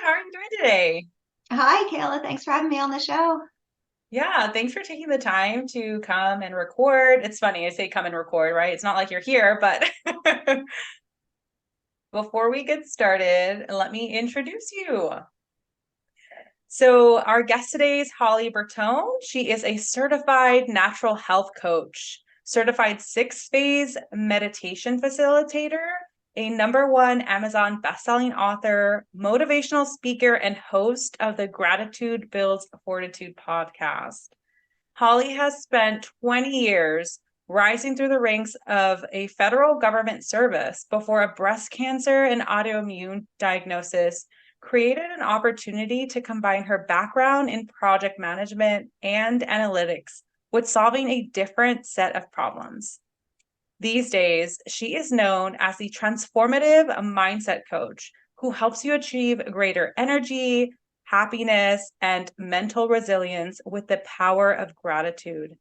How are you doing today? Hi, Kayla. Thanks for having me on the show. Yeah, thanks for taking the time to come and record. It's funny, I say come and record, right? It's not like you're here, but before we get started, let me introduce you. So, our guest today is Holly Bertone. She is a certified natural health coach, certified 6-phase meditation facilitator, a #1 Amazon bestselling author, motivational speaker, and host of the Gratitude Builds Fortitude podcast. Holly has spent 20 years rising through the ranks of a federal government service before a breast cancer and autoimmune diagnosis created an opportunity to combine her background in project management and analytics with solving a different set of problems. These days, she is known as the transformative mindset coach who helps you achieve greater energy, happiness, and mental resilience with the power of gratitude.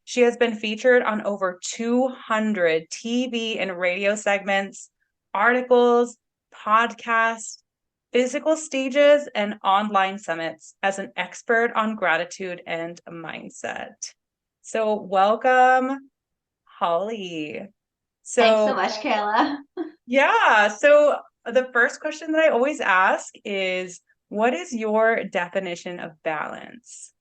She has been featured on over 200 TV and radio segments, articles, podcasts, physical stages, and online summits as an expert on gratitude and mindset. So, welcome, Holly. Thanks so So, much, Kayla. yeah. So, the first question that I always ask is, what is your definition of balance?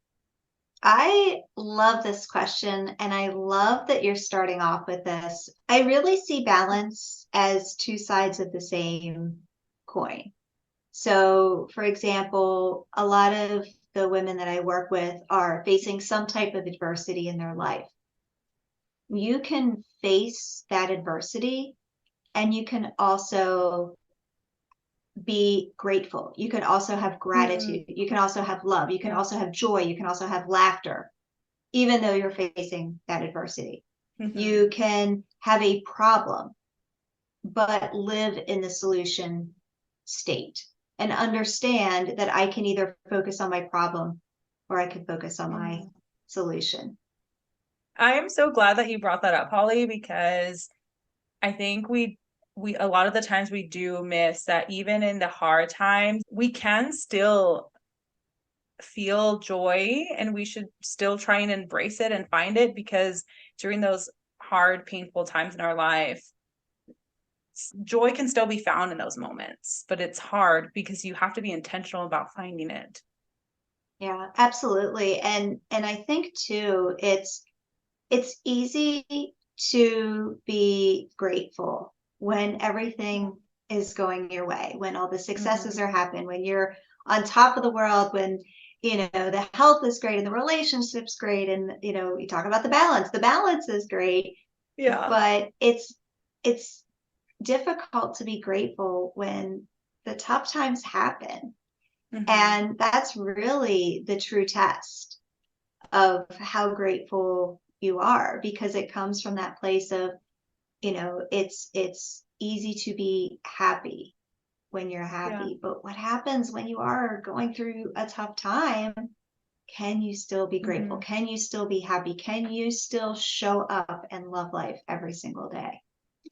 I love this question, and I love that you're starting off with this. I really see balance as two sides of the same coin. So, for example, a lot of the women that I work with are facing some type of adversity in their life. You can face that adversity, and you can also be grateful. You can also have Mm, gratitude. You can also have love. You can yeah. also have joy. You can also have laughter, even though you're facing that adversity. Hmm. You can have a problem, but live in the solution state and understand that I can either focus on my problem or I can focus on my Hmm. solution. I am so glad that you brought that up, Holly, because I think we a lot of the times we do miss that even in the hard times, we can still feel joy and we should still try and embrace it and find it because during those hard, painful times in our life, joy can still be found in those moments, but it's hard because you have to be intentional about finding it. Yeah, absolutely. And I think too, it's easy to be grateful when everything is going your way, when all the successes Mm-hmm. are happening, when you're on top of the world, when the health is great and the relationship's great, and you talk about the balance is great, Yeah. but it's difficult to be grateful when the tough times happen. Mm-hmm. And that's really the true test of how grateful you are, because it comes from that place of, it's easy to be happy when you're Yeah. happy, but what happens when you are going through a tough time? Can you still be grateful? Mm-hmm. Can you still be happy? Can you still show up and love life every single day?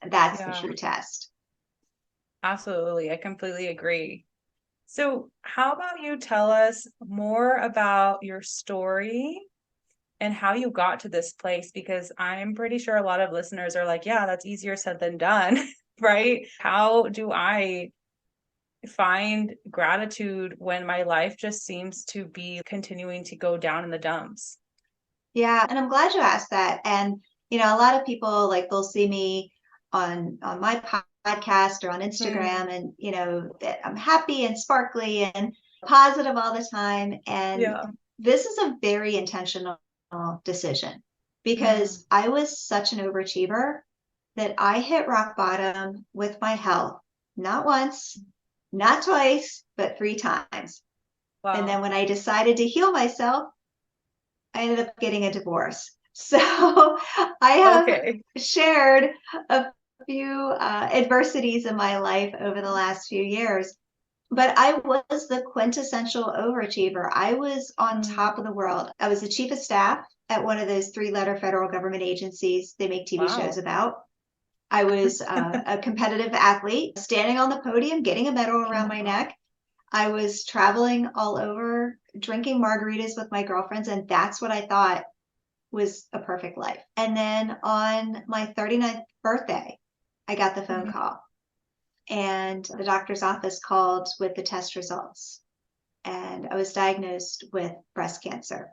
That's the Yeah. true test. Absolutely. I completely agree. So, how about you tell us more about your story and how you got to this place? Because I'm pretty sure a lot of listeners are like, yeah, that's easier said than done, right? How do I find gratitude when my life just seems to be continuing to go down in the dumps? Yeah, and I'm glad you asked that. And a lot of people, like, they'll see me on my podcast or on Mm, Instagram, and that I'm happy and sparkly and positive all the time. And yeah. this is a very intentional decision, Mm, because I was such an overachiever that I hit rock bottom with my health, not once, not twice, but 3 times. And then wow. when I decided to heal myself, I ended up getting a divorce. So I have Okay. shared a few adversities in my life over the last few years, but I was the quintessential overachiever. I was on Mm, top of the world. I was the chief of staff at one of those three-letter federal government agencies they make TV shows wow. about. I was a competitive athlete, standing on the podium, getting a medal around my Mhm. neck. I was traveling all over, drinking margaritas with my girlfriends, and that's what I thought was a perfect life. And then on my 39th birthday, I got the phone Mhm. call, and the doctor's office called with the test results. And I was diagnosed with breast cancer.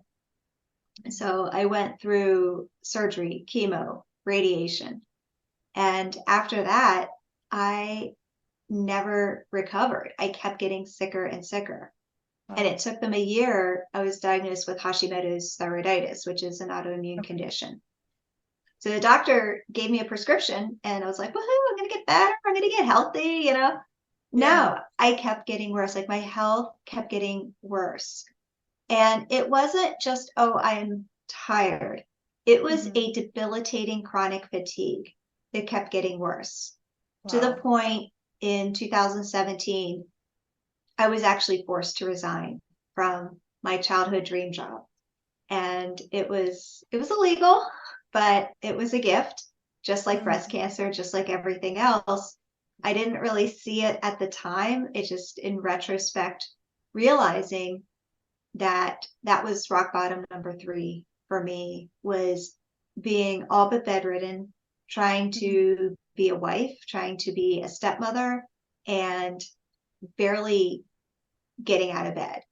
So I went through surgery, chemo, radiation. And after that, I never recovered. I kept getting sicker and sicker. And it Wow. took them a year. I was diagnosed with Hashimoto's thyroiditis, which is an autoimmune Okay. condition. So the doctor gave me a prescription, and I was like, woohoo, I'm going to get better. I'm going to get healthy, you know? Yeah. No, I kept getting worse. Like my health kept getting worse. And it wasn't just, oh, I'm tired. It was Mhm. a debilitating chronic fatigue that kept getting worse to the Wow. point in 2017, I was actually forced to resign from my childhood dream job. And it was illegal, but it was a gift, just like breast Mhm. cancer, just like everything else. I didn't really see it at the time. It just in retrospect, realizing that that was rock bottom number 3 for me, was being all but bedridden, trying Mhm. to be a wife, trying to be a stepmother, and barely getting out of bed.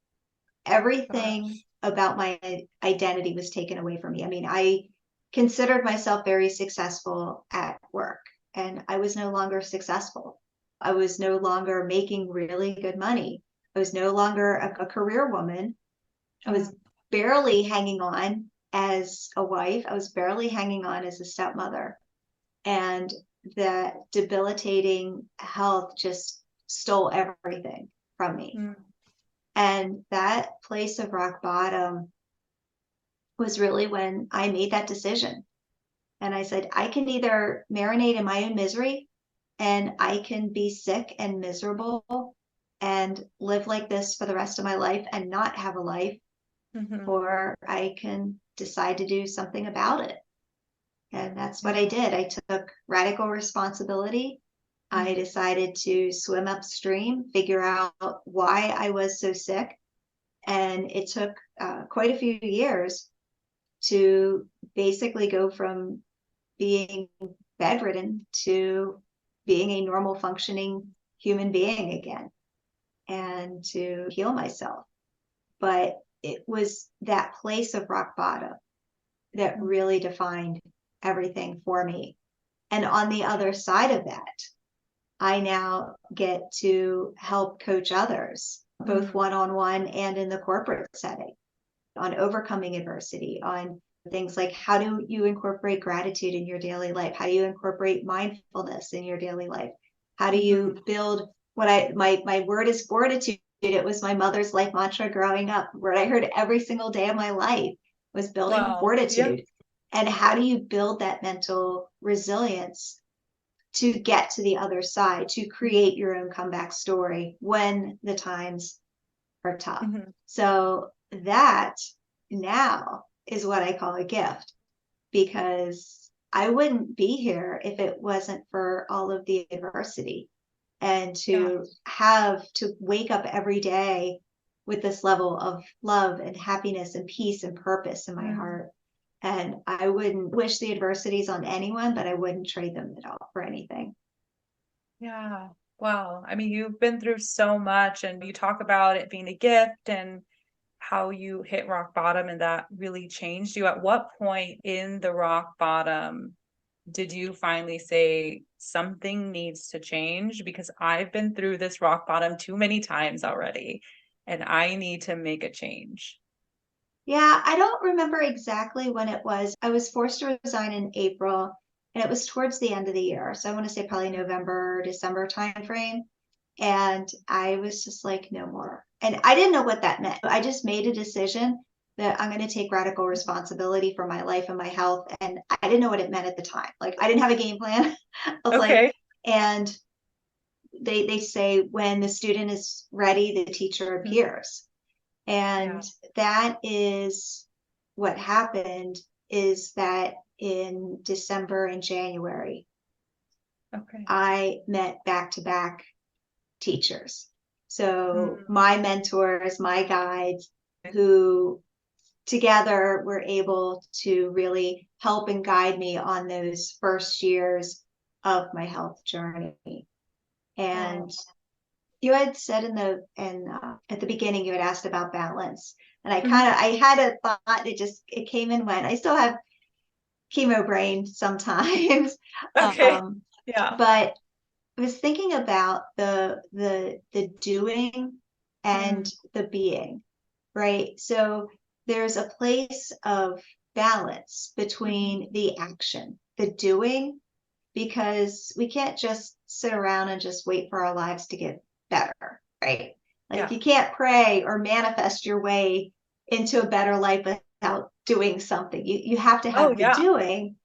Everything Gosh. about my identity was taken away from me. I mean, I considered myself very successful at work, and I was no longer successful. I was no longer making really good money. I was no longer a career woman. I was Mhm. barely hanging on as a wife. I was barely hanging on as a stepmother. And the debilitating health just stole everything from me. Mhm. And that place of rock bottom was really when I made that decision. And I said, I can either marinate in my own misery and I can be sick and miserable and live like this for the rest of my life and not have a life, Mhm. or I can decide to do something about it. And that's what I Yeah. did. I took radical responsibility. I Mhm. decided to swim upstream, figure out why I was so sick. And it took quite a few years to basically go from being bedridden to being a normal functioning human being again and to heal myself. But it was that place of rock bottom that Mhm. really defined everything for me. And on the other side of that, I now get to help coach others, both Mhm. one on one and in the corporate setting, on overcoming adversity, on things like how do you incorporate gratitude in your daily life? How do you incorporate mindfulness in your daily life? How do Mhm. you build what my word is fortitude. It was my mother's life mantra growing up, where I heard every single day of my life was building Wow. Yeah. fortitude. And how do you build that mental resilience to get to the other side, to create your own comeback story when the times are tough? Mhm. So that now is what I call a gift, because I wouldn't be here if it wasn't for all of the adversity, and Yeah. to have to wake up every day with this level of love and happiness and peace and purpose in my Mm. heart. And I wouldn't wish the adversities on anyone, but I wouldn't trade them at all for anything. Yeah. Wow. I mean, you've been through so much and you talk about it being a gift and how you hit rock bottom and that really changed you. At what point in the rock bottom did you finally say something needs to change? Because I've been through this rock bottom too many times already and I need to make a change. Yeah, I don't remember exactly when it was. I was forced to resign in April, and it was towards the end of the year. So I want to say probably Mhm. November, December timeframe. And I was just like, no more. And I didn't know what that meant. I just made a decision that I'm going to take radical responsibility for my life and my health. And I didn't know what it meant at the time. Like, I didn't have a game plan. I was like, Okay. and they say when the student is ready, the teacher Mhm. appears. And Yeah. that is what happened, is that in December and January, Okay. I met back to back teachers. So Mm. my mentors, my guides, who together were able to really help and guide me on those first years of my health journey. And Oh. you had said at the beginning, you had asked about balance, and Mhm. I had a thought. It came and went. I still have chemo brain sometimes, Okay. um, Yeah. but I was thinking about the doing and Mm. the being, right? So there's a place of balance Mhm. between the action, the doing, because we can't just sit around and just wait for our lives to get better, right? Like Yeah. you can't pray or manifest your way into a better life without doing something. You have to Oh, have the yeah. doing,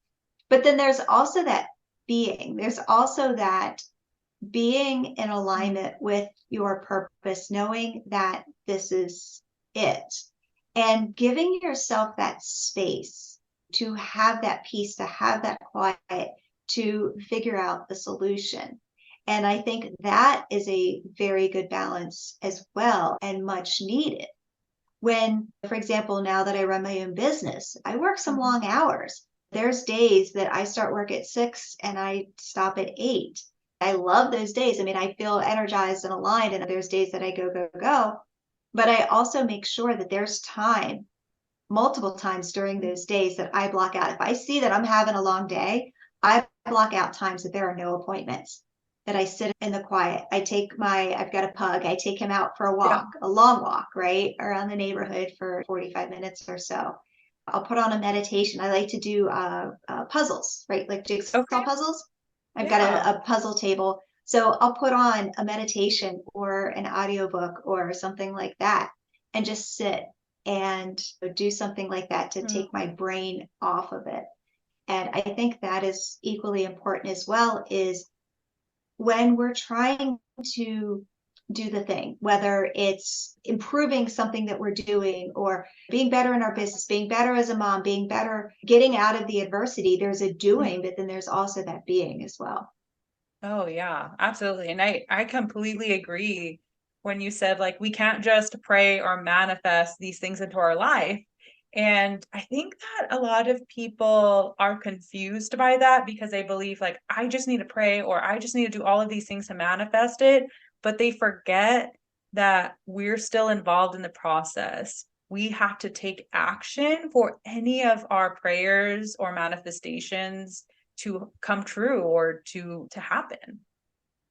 but then there's also that being. There's also that being in Mm. alignment with your purpose, knowing that this is it, and giving yourself that space to have that peace, to have that quiet, to figure out the solution. And I think that is a very good balance as well and much needed. When, for example, now that I run my own business, I work some Mhm. long hours. There's days that I start work at 6 and I stop at 8. I love those days. I mean, I feel energized and aligned, and there's days that I go, go, go. But I also make sure that there's time, multiple times during those days that I block out. If I see that I'm having a long day, I block out times that there are no appointments, that I sit in the quiet. I've got a pug. I take him out for a Yeah. walk, a long walk, right? Around the neighborhood for 45 minutes or so. I'll put on a meditation. I like to do puzzles, right? Like jigsaw Okay. puzzles. I've got Yeah. a puzzle table. So I'll put on a meditation or an audiobook or something like that and just sit and do something like that to Mm. take my brain off of it. And I think that is equally important as well, is when we're trying to do the thing, whether it's improving something that we're doing or being better in our business, being better as a mom, being better, getting out of the adversity, there's a doing, Mhm. but then there's also that being as well. Oh, yeah, absolutely. And I completely agree when you said, like, we can't just pray or manifest these things into our life. And I think that a lot of people are confused by that because they believe, like, I just need to pray or I just need to do all of these things to manifest it. But they forget that we're still involved in the process. We have to take action for any of our prayers or manifestations to come true or to happen.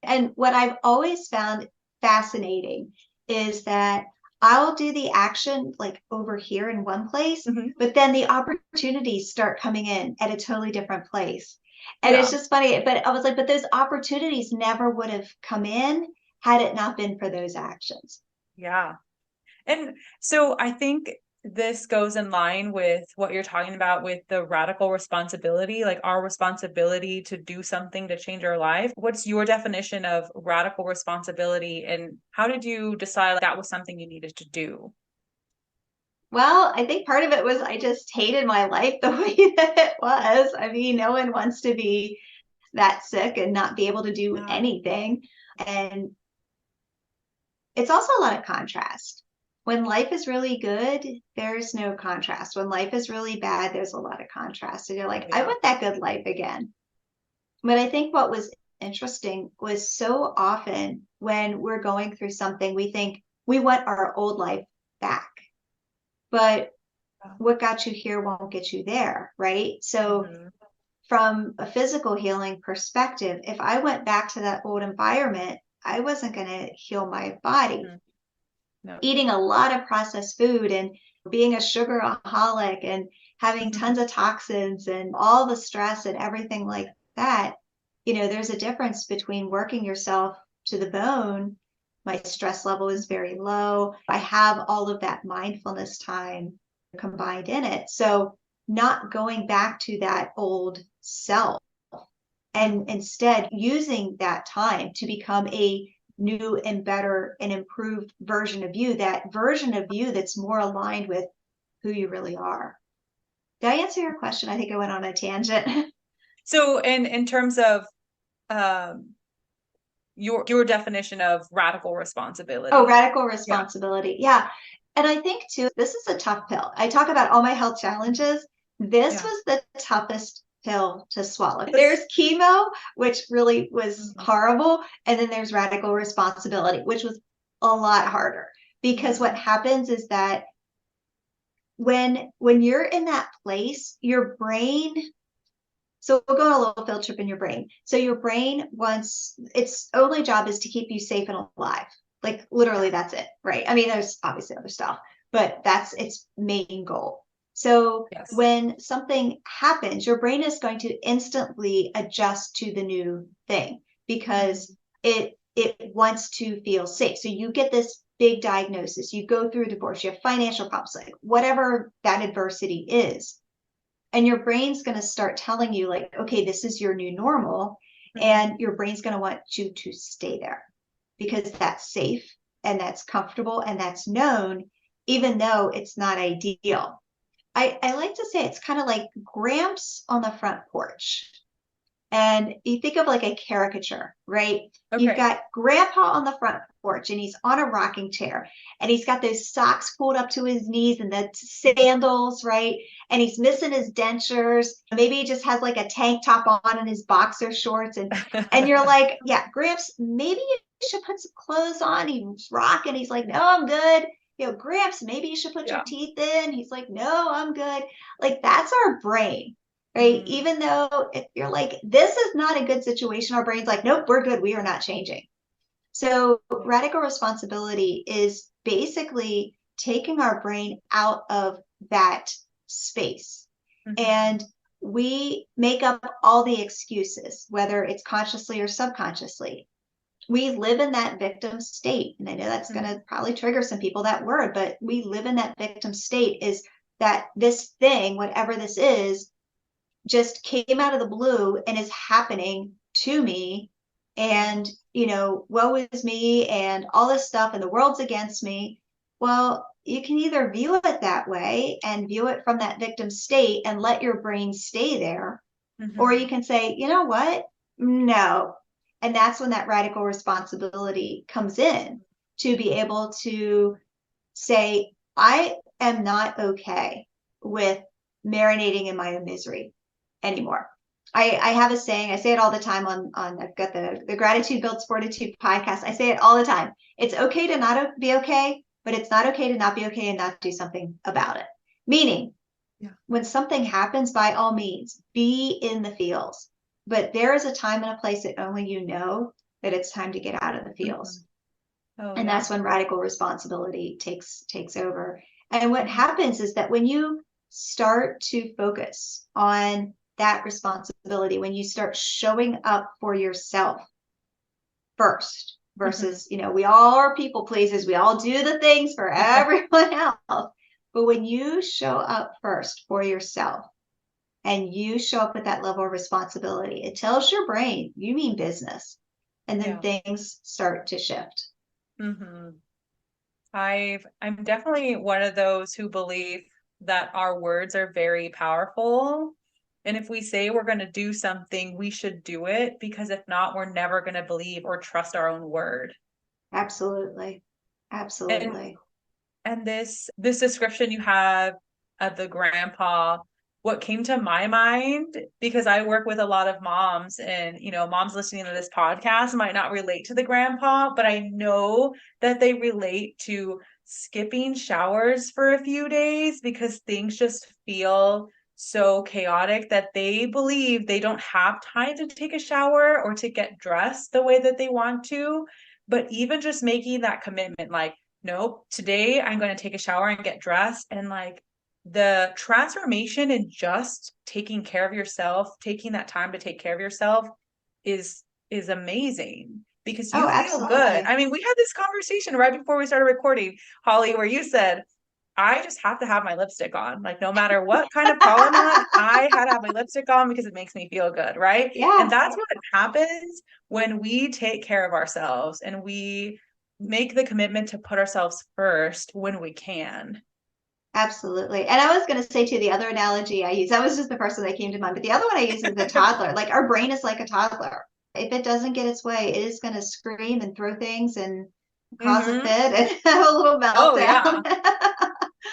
And what I've always found fascinating is that I'll do the action like over here in one place, Mhm. but then the opportunities start coming in at a totally different place. And it's Yeah, just funny, but I was like, but those opportunities never would have come in had it not been for those actions. yeah. And so I think this goes in line with what you're talking about with the radical responsibility, like our responsibility to do something to change our life. What's your definition of radical responsibility, and how did you decide that was something you needed to do? Well, I think part of it was I just hated my life the way that it was. I mean, no one wants to be that sick and not be able to do Yeah. anything. And it's also a lot of contrast. When life is really good, there's no contrast. When life is really bad, there's a lot of contrast. And you're Oh, like, I yeah. want that good life again. But I think what was interesting was so often when we're going through something, we think we want our old life back. But what got you here won't get you there, right? So, Mm-hmm. from a physical healing perspective, if I went back to that old environment, I wasn't going to heal my body. Mm-hmm. No. Eating a lot of processed food and being a sugaraholic and having Mhm. tons of toxins and all the stress and everything like that, there's a difference between working yourself to the bone. My stress level is very low. I have all of that mindfulness time combined in it. So, not going back to that old self Mm. and instead using that time to become a new and better and improved version of you, that version of you that's more aligned with who you really are. Did I answer your question? I think I went on a tangent. So in terms of um your definition of radical Oh, responsibility. radical Yeah. responsibility. Yeah. And I think too, this is a tough pill. I talk about all my health challenges. This Yeah. was the toughest pill to swallow. There's chemo, which really was Mhm. horrible. And then there's radical responsibility, which was a lot harder. Because what Mhm. happens is that when you're in that place, your brain, so we'll go on a little field trip in your brain. So your brain wants, its only job is to keep you safe and alive. Like literally Yeah. that's it, right? I mean, there's obviously other stuff, but that's its main goal. So Yes. when something happens, your brain is going to instantly adjust to the new thing because Mhm. it wants to feel safe. So you get this big diagnosis, you go through a divorce, you have financial problems, like whatever that adversity is, and your brain's going to start telling you like, okay, this is your new normal, Mhm. and your brain's going to want you to stay there because that's safe and that's comfortable and that's known, even though it's not ideal. I like to say it's kind of like Gramps on the front porch. And you think of like a caricature, right? You've Okay. got grandpa on the front porch and he's on a rocking chair and he's got those socks pulled up to his knees and the sandals, right? And he's missing his dentures. Maybe he just has like a tank top on and his boxer shorts. And you're like, yeah, Gramps, maybe you should put some clothes on. He's rocking. He's like, no, I'm good. You know, Gramps, maybe you should put your Yeah. teeth in. He's like, no, I'm good. Like that's our brain, right? Mm. Even though if you're like, this is not a good situation, our brain's like, nope, we're good. We are not changing. So radical responsibility is basically taking our brain out of that space. Mhm. And we make up all the excuses, whether it's consciously or subconsciously. We live in that victim state. And I know that's going Mhm. to probably trigger some people, that word, but we live in that victim state is that this thing, whatever this is, just came out of the blue and is happening to me. And, you know, woe is me and all this stuff, and the world's against me. Well, you can either view it that way and view it from that victim state and let your brain stay there, or you Mhm. can say, you know what? No. And that's when that radical responsibility comes in, to be able to say, I am not okay with marinating in my own misery anymore. I have a saying, I say it all the time on I've got the Gratitude Builds Fortitude podcast. I say it all the time. It's okay to not be okay, but it's not okay to not be okay and not do something about it. Meaning, Yeah. when something happens, by all means, be in the feels. But there is a time and a place that only you know that it's time to get out of the feels. Mhm. Oh And yeah. that's when radical responsibility takes over. And what Mhm. happens is that when you start to focus on that responsibility, when you start showing up for yourself first, Mhm. versus, you know, we all are people pleasers, we all do the things for everyone else. But when you show up first for yourself and you show up with that level of responsibility, it tells your brain you mean business. And then Yeah. things start to shift. Mhm. I'm definitely one of those who believe that our words are very powerful. And if we say we're going to do something, we should do it, because if not, we're never going to believe or trust our own word. Absolutely. And Absolutely. this description you have of the grandpa, what came to my mind, because I work with a lot of moms, and moms listening to this podcast might not relate to the grandpa, but I know that they relate to skipping showers for a few days because things just feel so chaotic that they believe they don't have time to take a shower or to get dressed the way that they want to. But even just making that commitment, like, nope, today I'm going to take a shower and get dressed. And like the transformation in just taking care of yourself, taking that time to take care of yourself is amazing, because Oh, you feel good. absolutely. I mean, we had this conversation right before we started recording, Holly, where you said, I just have to have my lipstick on. Like, no matter what kind of call I'm on, I had to have my lipstick on because it makes me feel good, right? And Yeah, that's what happens when we take care of ourselves and we make the commitment to put ourselves first when we can. absolutely. And I was going to say too, the other analogy I use, that was just the first one that came to mind, but the other one I use is the toddler. Like our brain is like a toddler. if it doesn't get its way, it is going to scream and throw things and cause a fit Hmm. and have a little Oh yeah. meltdown.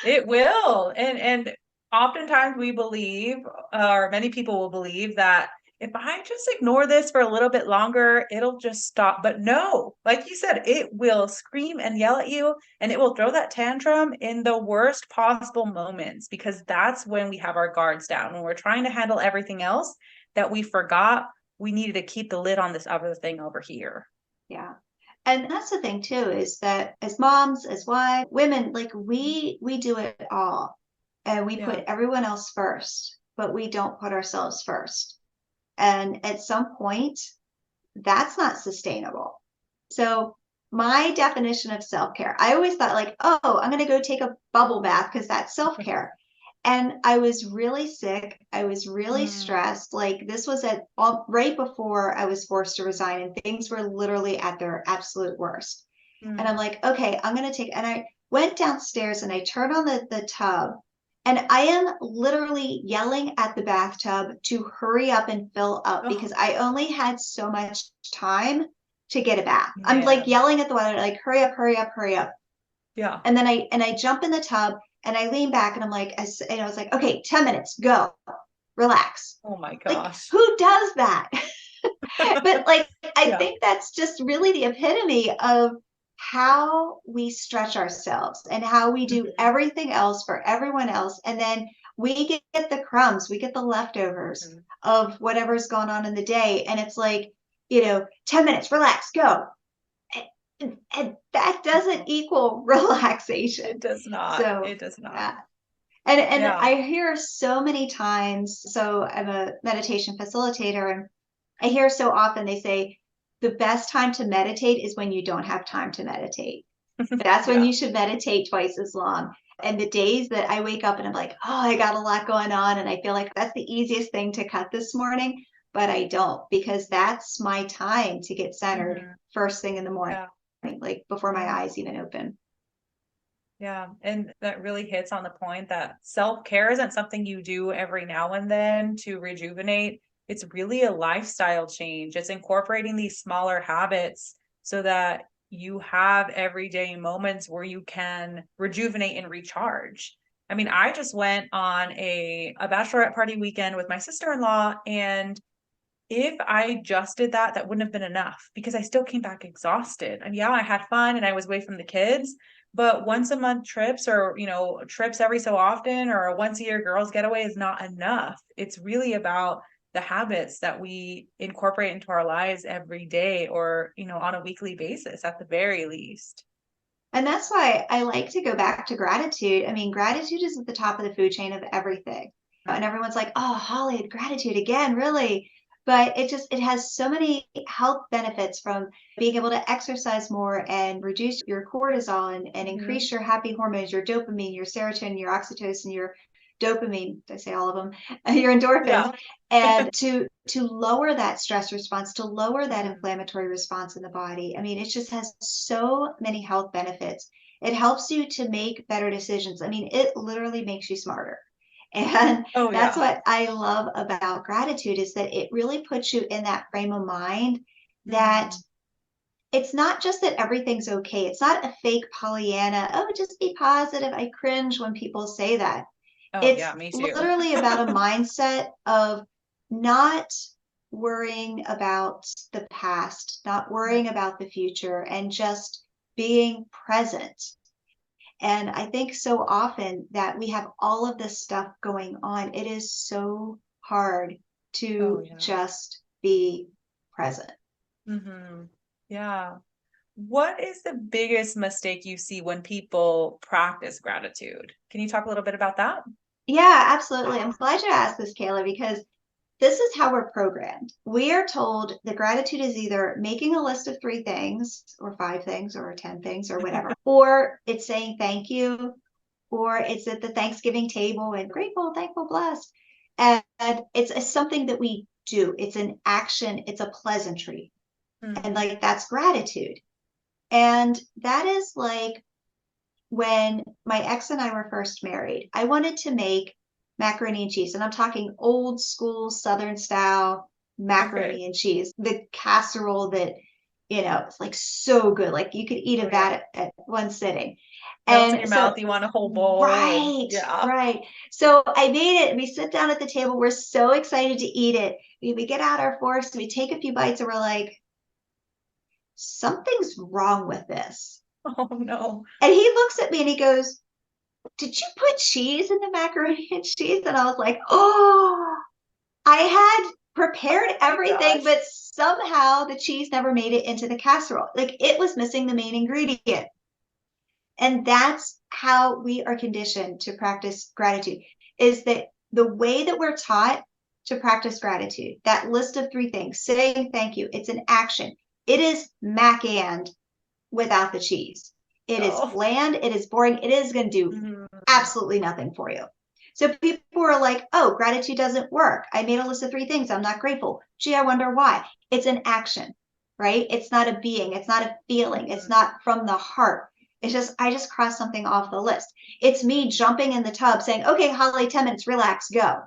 It will. And oftentimes we believe, or many people will believe that if I just ignore this for a little bit longer, it'll just stop. But no, like you said, it will scream and yell at you, and it will throw that tantrum in the worst possible moments, because that's when we have our guards down, when we're trying to handle everything else that we forgot we needed to keep the lid on this other thing over here. Yeah. And that's the thing too, is that as moms, as wives, women, like we do it all. And we Yeah. put everyone else first, but we don't put ourselves first. And at some point, that's not sustainable. So my definition of self-care, I always thought like, oh, I'm going to go take a bubble bath because that's self-care. And I was really sick. I was really Mm, stressed. Like this was right before I was forced to resign, and things were literally at their absolute worst. And I'm mm. like, okay, I'm going to take, and I went downstairs and I turned on the tub, and I am literally yelling at the bathtub to hurry up and fill up Oh because I only had so much time to get a bath. I'm like man. yelling at the water, like, hurry up, hurry up, hurry up. Yeah. And then I jump in the tub and I lean back and I'm like, and I was like, okay, 10 minutes, go, relax. Oh my Like, gosh. who does that? But like, I Yeah. think that's just really the epitome of how we stretch ourselves and how we do Mhm, everything else for everyone else. And then we get the crumbs, we get the leftovers mhm. of whatever's going on in the day. And it's like, 10 minutes, relax, go. And that doesn't No, equal relaxation. it does not. So, It does not. yeah. And Yeah. I hear so many times, so I'm a meditation facilitator, and I hear so often they say the best time to meditate is when you don't have time to meditate. That's when Yeah. you should meditate twice as long. And the days that I wake up and I'm like, oh, I got a lot going on, and I feel like that's the easiest thing to cut this morning, but I don't, because that's my time to get centered Hmm. first thing in the morning, Yeah. like before my Yeah. eyes even open. Yeah. And that really hits on the point that self-care isn't something you do every now and then to rejuvenate. It's really a lifestyle change. It's incorporating these smaller habits so that you have everyday moments where you can rejuvenate and recharge. I mean, I just went on a bachelorette party weekend with my sister-in-law, and if I just did that, that wouldn't have been enough because I still came back exhausted. And yeah, I had fun and I was away from the kids, but once a month trips, or, trips every so often, or a once a year girls getaway is not enough. It's really about the habits that we incorporate into our lives every day, or, on a weekly basis at the very least. And that's why I like to go back to gratitude. I mean, gratitude is at the top of the food chain of everything. And everyone's like, oh, Holly, gratitude again, really? But it has so many health benefits, from being able to exercise more and reduce your cortisol and Mm-hmm. increase your happy hormones, your dopamine, your serotonin, your oxytocin, your dopamine, did I say all of them, your endorphins, Yeah. and to lower that stress response, to lower that Mhm. inflammatory response in the body. I mean, it just has so many health benefits. It helps you to make better decisions. I mean, it literally makes you smarter. And Oh, that's yeah. what I love about gratitude, is that it really puts you in that frame of mind that Hmm. it's not just that everything's okay. It's not a fake Pollyanna, oh, just be positive. I cringe when people say that. Oh, It's yeah, me too. literally about a mindset of not worrying about the past, not worrying about the future, and just being present. And I think so often that we have all of this stuff going on, it is so hard Oh, to yeah. just be present. Hmm. Yeah. What is the biggest mistake you see when people practice gratitude? Can you talk a little bit about that? Yeah, absolutely. I'm glad you asked this, Kayla, because this is how we're programmed. We are told that gratitude is either making a list of 3 things or 5 things or 10 things or whatever, or it's saying thank you, or it's at the Thanksgiving table and grateful, thankful, blessed. And it's something that we do. It's an action. It's a pleasantry. And Mm, like, that's gratitude. And that is like, when my ex and I were first married, I wanted to make macaroni and cheese. And I'm talking old school Southern style Okay. macaroni and cheese, the casserole that, it's like so good. Like you could eat Oh of yeah. that at one sitting. Melts in your And so, mouth. You want a whole bowl and right, yeah. right. So I made it. We sit down at the table. We're so excited to eat it. We get out our forks, we take a few bites, and we're like, something's wrong with this. Oh no. And he looks at me and he goes, did you put cheese in the macaroni and cheese? And I was like, oh, I had Oh prepared my everything, gosh. but somehow the cheese never made it into the casserole. Like it was missing the main ingredient. And that's how we are conditioned to practice gratitude, is that the way that we're taught to practice gratitude, that list of 3 things, saying thank you, it's an action. It is mac and without the cheese. It is Oh. bland, it is boring, it is going to do Mhm. absolutely nothing for you. So people are like, oh, gratitude doesn't work. I made a list of 3 things. I'm not grateful. Gee, I wonder why. It's an action, right? It's not a being. It's not a feeling. It's Mhm. not from the heart. It's just, I just crossed something off the list. It's me jumping in the tub saying, okay, Holly, 10 minutes, relax, go.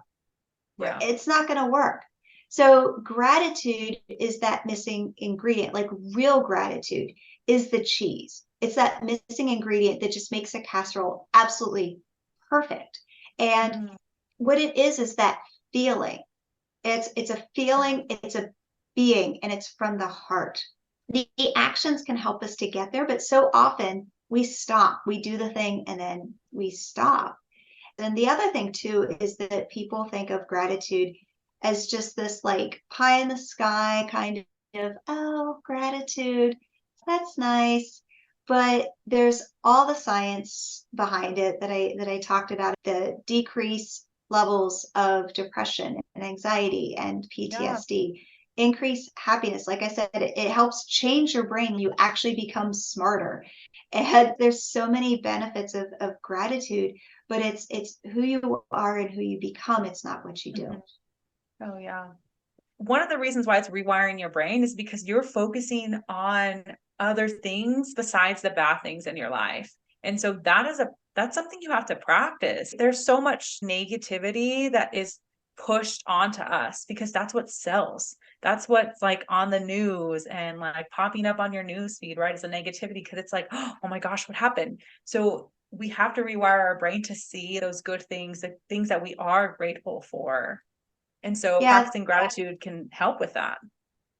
Yeah. It's not going to work. So gratitude is that missing ingredient, like real gratitude is the cheese. It's that missing ingredient that just makes a casserole absolutely perfect. And Mhm. what it is that feeling. It's a feeling, it's a being, and it's from the heart. The actions can help us to get there, but so often we stop. We do the thing and then we stop. And the other thing too is that people think of gratitude as just this like pie in the sky kind of, oh, gratitude, that's nice. But there's all the science behind it that I talked about, the decrease levels of depression and anxiety and Yeah. PTSD, increase happiness. Like I said, it helps change your brain. You actually become smarter. And there's so many benefits of gratitude, but it's who you are and who you become. It's not what you Mhm. do. Oh yeah. One of the reasons why it's rewiring your brain is because you're focusing on other things besides the bad things in your life. And so that's something you have to practice. There's so much negativity that is pushed onto us because that's what sells. That's what's like on the news and like popping up on your news feed, right? It's a negativity because it's like, oh my gosh, what happened? So we have to rewire our brain to see those good things, the things that we are grateful for. And so Yeah, practicing gratitude can help with that.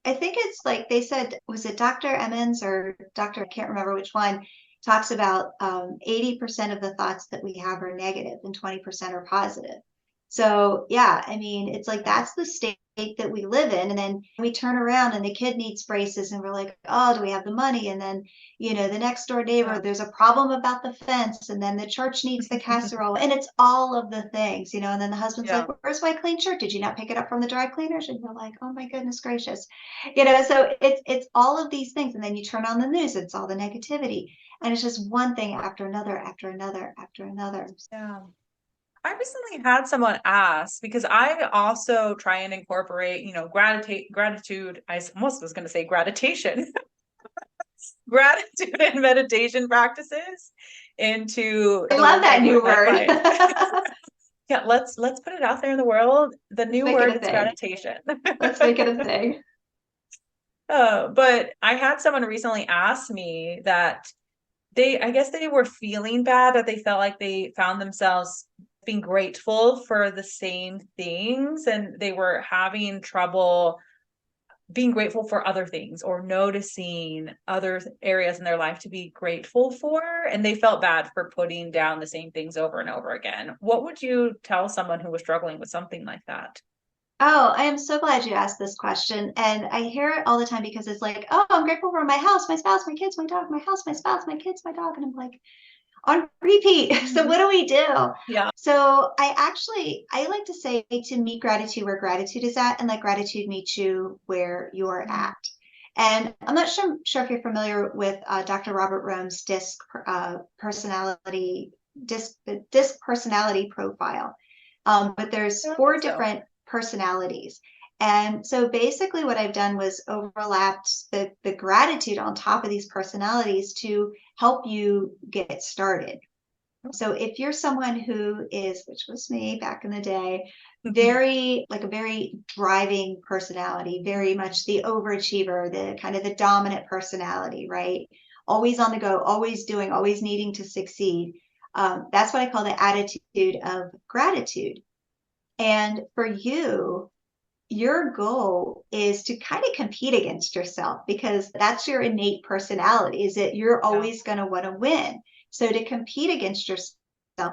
I think it's like they said, was it Dr. Emmons or Dr. I can't remember which one, talks about 80% of the thoughts that we have are negative and 20% are positive. So yeah, I mean, it's like Yeah. that's the state that we live in. And then we turn around and the kid needs braces and we're like, oh, do we have the money? And then, the next door neighbor, Yeah. there's a problem about the fence. And then the church needs the casserole. And it's all of the things, and then the husband's like, Yeah. where's my clean shirt? Did you not pick it up from the dry cleaners? And you're like, oh my goodness gracious. So it's all of these things. And then you turn on the news, it's all the negativity. And it's just one thing after another, after another, after another. Yeah. I recently had someone ask because I also try and incorporate, gratitude. I almost was going to say gratitation, gratitude and meditation practices into I the love work I that do with new my word. clients. Yeah, let's put it out there in the world. The Let's new make it word a is thing. gratitation. Let's make it a thing. But I had someone recently ask me that I guess they were feeling bad, that they felt like they found themselves being grateful for the same things and they were having trouble being grateful for other things or noticing other areas in their life to be grateful for. And they felt bad for putting down the same things over and over again. What would you tell someone who was struggling with something like that? Oh, I am so glad you asked this question. And I hear it all the time because it's like, oh, I'm grateful for my house, my spouse, my kids, my dog, my house, my spouse, my kids, my dog. And I'm like, on repeat. So Mhm. what do we do? Yeah. So I like to say to meet gratitude where gratitude is at and let gratitude meet you where you're Mhm. at. And I'm not sure if you're familiar with Dr. Robert Rome's disc personality profile. But I there's don't think 4 so. different personalities. And so basically what I've done was overlapped the gratitude on top of these personalities to help you get started. So if you're someone who is, which was me back in the day, Mhm. very like a very driving personality, very much the overachiever, the kind of the dominant personality, right? Always on the go, always doing, always needing to succeed. That's what I call the attitude of gratitude. And for you, your goal is to kind of compete against yourself because that's your innate personality, is that you're Yeah. always going to want to win. So to compete against yourself,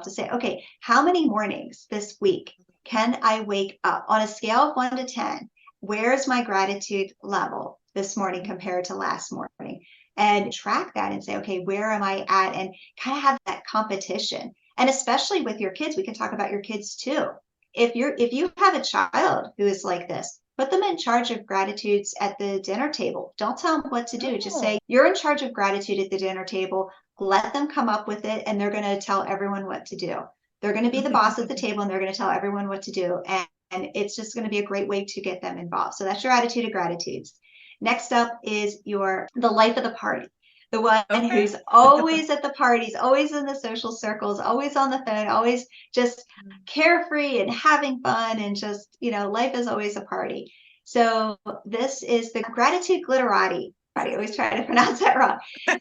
to say, okay, how many mornings this week can I wake up on a scale of 1 to 10? Where's my gratitude level this morning compared to last morning? And track that and say, okay, where am I at? And kind of have that competition. And especially with your kids, we can talk about your kids too. If you have a child who is like this, put them in charge of gratitudes at the dinner table. Don't tell them what to do. Just say, Oh. you're in charge of gratitude at the dinner table. Let them come up with it, and they're going to tell everyone what to do. They're going to be the boss at the table, and they're going to tell everyone what to do. And it's just going to be a great way to get them involved. So that's your attitude of gratitudes. Next up is the life of the party, the one Okay. who's always at the parties, always in the social circles, always on the phone, always just carefree and having fun, and just, life is always a party. So this is the gratitude glitterati. I always try to pronounce that wrong.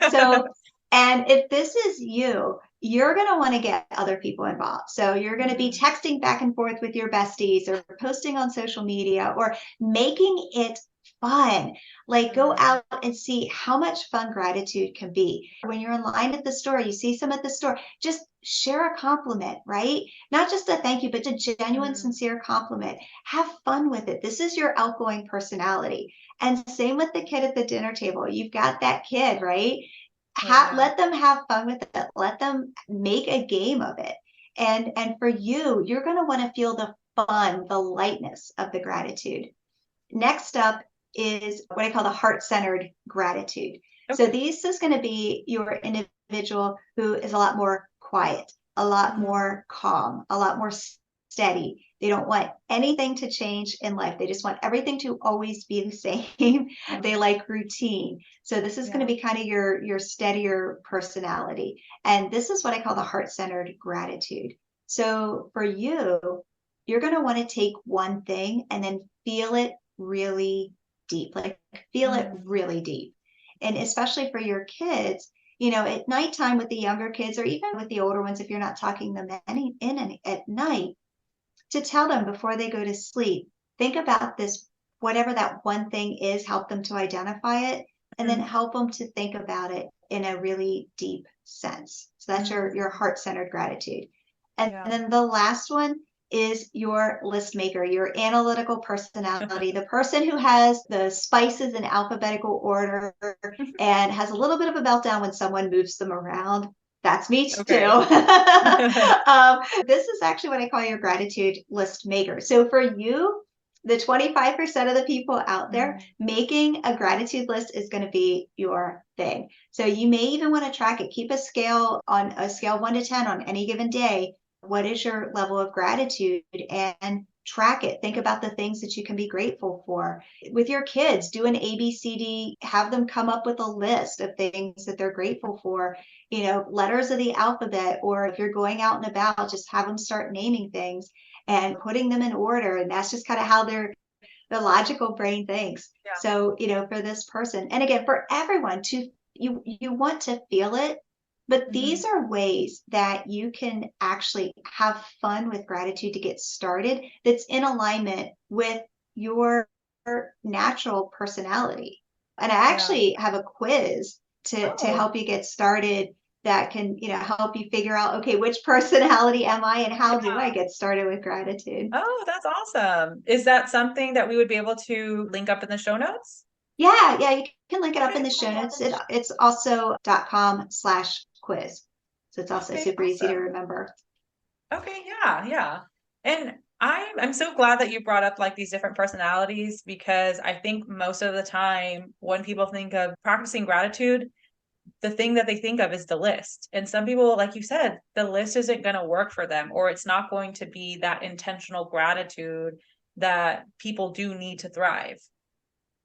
So, and if this is you, you're going to want to get other people involved. So you're going to be Mm. texting back and forth with your besties, or posting on social media, or making it fun. Like, go Mm. out and see how much fun gratitude can be. When you're in line at the store, you see some at the store, just share a compliment, right? Not just a thank you, but a genuine, Mm. sincere compliment. Have fun with it. This is your outgoing personality. And same with the kid at the dinner table. You've got that kid, right? Yeah. Let them have fun with it. Let them make a game of it. And for you, you're going to want to feel the fun, the lightness of the gratitude. Next up is what I call the heart-centered gratitude. So Okay. this is going to be your individual who is a lot more quiet, a lot Mm. more calm, a lot more steady. They don't want anything to change in life. They just want everything to always be the same. They Mm. like routine. So this is going Yeah. to be kind of your steadier personality. And this is what I call the heart-centered gratitude. So for you, you're going to want to take one thing and then feel it really deep, like feel it Mm. really deep. And especially for your kids, at nighttime with the younger kids, or even with the older ones, if you're not talking them at night, to tell them before they go to sleep, think about this, whatever that one thing is, help them to identify it, and then Mm. help them to think about it in a really deep sense. So that's your Mm. heart-centered gratitude. And Yeah. then the last one is your list maker, your analytical personality, the person who has the spices in alphabetical order and has a little bit of a meltdown when someone moves them around. That's me too. Okay. This is actually what I call your gratitude list maker. So for you, the 25% of the people out there, Mm. making a gratitude list is going to be your thing. So you may even want to track it. Keep a scale, on a scale 1 to 10 on any given day. What is your level of gratitude? And track it. Think about the things that you can be grateful for. With your kids, do an ABCD, have them come up with a list of things that they're grateful for, letters of the alphabet, or if you're going out and about, just have them start naming things and putting them in order. And that's just kind of how the logical brain thinks. Yeah. So, for this person, and again, for everyone, you want to feel it, but Mhm. these are ways that you can actually have fun with gratitude to get started, that's in alignment with your natural personality. And I Yeah. actually have a quiz to Oh. help you get started, that can, help you figure out, okay, which personality am I, and how do I Yeah. get started with gratitude? Oh, that's awesome. Is that something that we would be able to link up in the show notes? Yeah, you can link it up in Okay. the show notes. It's also .com/quiz. So it's also Okay, super easy to awesome. remember. Okay, yeah, yeah. And I'm so glad that you brought up like these different personalities because I think most of the time when people think of practicing gratitude, the thing that they think of is the list. And some people, like you said, the list isn't going to work for them, or it's not going to be that intentional gratitude that people do need to thrive.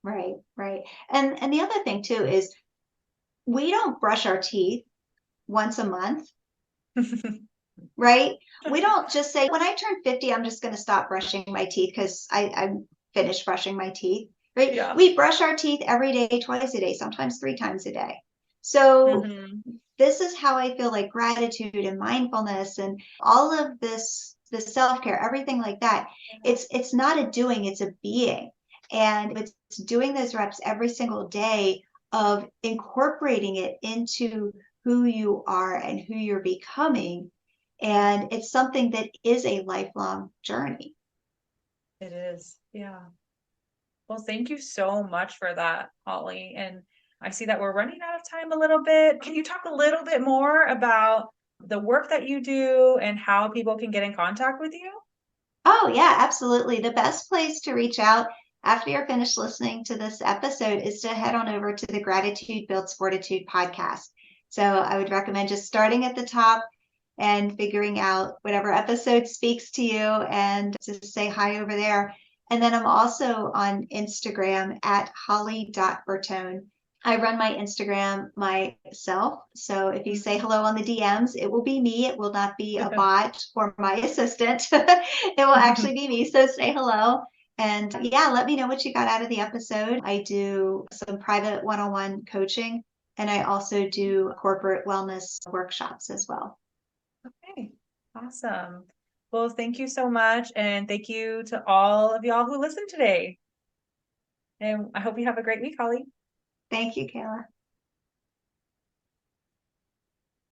Right, right. And the other thing too is, we don't brush our teeth once a month right? We don't just say, when I turn 50, I'm just going to stop brushing my teeth because I'm finished brushing my teeth, right? Yeah. We brush our teeth every day, twice a day, sometimes 3 times a day. So Hmm. this is how I feel like gratitude and mindfulness and all of this, the self-care, everything like that. It's not a doing, it's a being. And it's doing those reps every single day of incorporating it into who you are and who you're becoming. And it's something that is a lifelong journey. It is. Yeah. Well, thank you so much for that, Holly. And I see that we're running out of time a little bit. Can you talk a little bit more about the work that you do and how people can get in contact with you? Oh, yeah, absolutely. The best place to reach out after you're finished listening to this episode is to head on over to the Gratitude Builds Fortitude podcast. So I would recommend just starting at the top and figuring out whatever episode speaks to you and just say hi over there. And then I'm also on Instagram at holly.bertone. I run my Instagram myself. So if you say Mhm. hello on the DMs, it will be me. It will not be a bot or my assistant. It will actually be me. So say hello. And yeah, let me know what you got out of the episode. I do some private one on one coaching, and I also do corporate wellness workshops as well. Okay, awesome. Well, thank you so much. And thank you to all of y'all who listened today. And I hope you have a great week, Holly. Thank you, Kayla.